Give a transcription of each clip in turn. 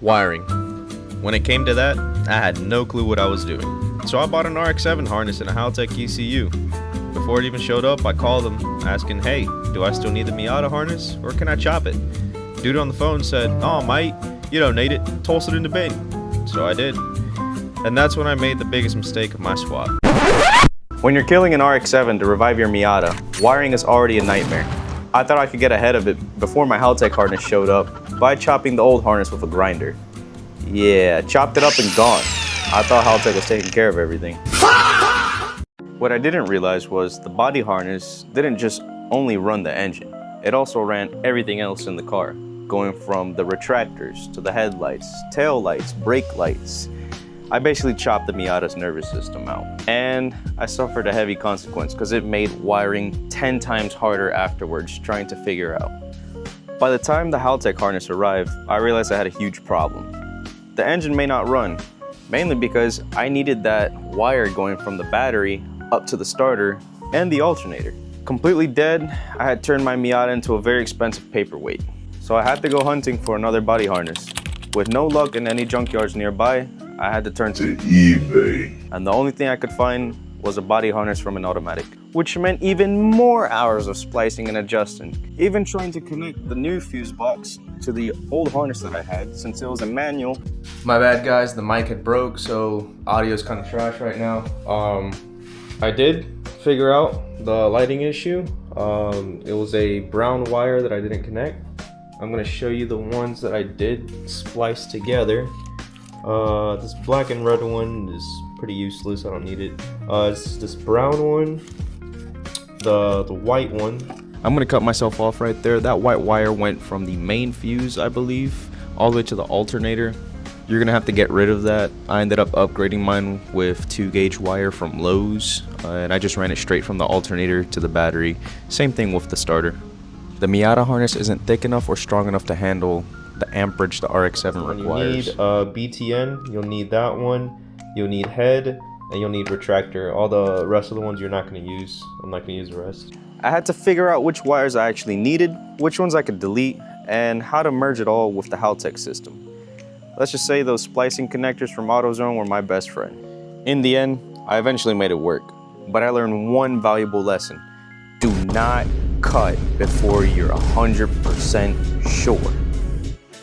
Wiring. When it came to that, I had no clue what I was doing. So I bought an RX-7 harness and a Haltech ECU. Before it even showed up, I called them asking, hey, do I still need the Miata harness or can I chop it? Dude on the phone said, oh mate, you don't need it, toss it in the bin. So I did. And that's when I made the biggest mistake of my swap. When you're killing an RX-7 to revive your Miata, wiring is already a nightmare. I thought I could get ahead of it before my Haltech harness showed up by chopping the old harness with a grinder. Yeah, chopped it up and gone. I thought Haltech was taking care of everything. What I didn't realize was the body harness didn't just only run the engine. It also ran everything else in the car, going from the retractors to the headlights, tail lights, brake lights. I basically chopped the Miata's nervous system out. And I suffered a heavy consequence because it made wiring 10 times harder afterwards trying to figure out. By the time the Haltech harness arrived, I realized I had a huge problem. The engine may not run, mainly because I needed that wire going from the battery up to the starter and the alternator. Completely dead, I had turned my Miata into a very expensive paperweight. So I had to go hunting for another body harness. With no luck in any junkyards nearby, I had to turn to eBay. And the only thing I could find was a body harness from an automatic, which meant even more hours of splicing and adjusting. Even trying to connect the new fuse box to the old harness that I had, since it was a manual. My bad guys, the mic had broke, so audio's kind of trash right now. I did figure out the lighting issue. It was a brown wire that I didn't connect. I'm gonna show you the ones that I did splice together. This black and red one is pretty useless, I don't need it. It's this brown one, the white one. I'm gonna cut myself off right there. That white wire went from the main fuse, I believe, all the way to the alternator. You're gonna have to get rid of that. I ended up upgrading mine with 2-gauge wire from Lowe's, and I just ran it straight from the alternator to the battery. Same thing with the starter. The Miata harness isn't thick enough or strong enough to handle the amperage the RX-7 requires. You need BTN, you'll need that one, you'll need head, and you'll need retractor. All the rest of the ones you're not going to use. I'm not going to use the rest. I had to figure out which wires I actually needed, which ones I could delete, and how to merge it all with the Haltech system. Let's just say those splicing connectors from AutoZone were my best friend. In the end, I eventually made it work, but I learned one valuable lesson. Do not cut before you're 100% sure.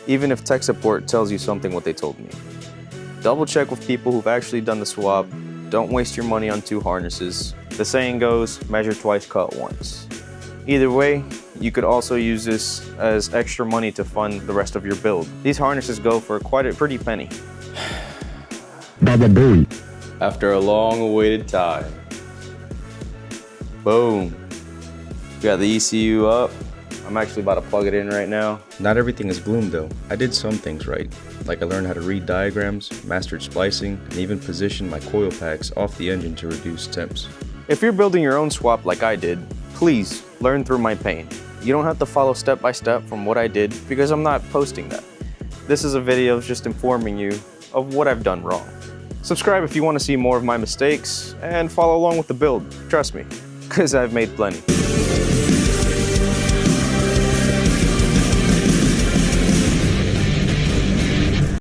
Even if tech support tells you something what they told me. Double check with people who've actually done the swap. Don't waste your money on 2 harnesses. The saying goes, measure twice, cut once. Either way, you could also use this as extra money to fund the rest of your build. These harnesses go for quite a pretty penny. After a long-awaited time. Boom. Got the ECU up. I'm actually about to plug it in right now. Not everything is gloom though. I did some things right. Like I learned how to read diagrams, mastered splicing, and even positioned my coil packs off the engine to reduce temps. If you're building your own swap like I did, please learn through my pain. You don't have to follow step by step from what I did because I'm not posting that. This is a video just informing you of what I've done wrong. Subscribe if you want to see more of my mistakes and follow along with the build. Trust me, because I've made plenty.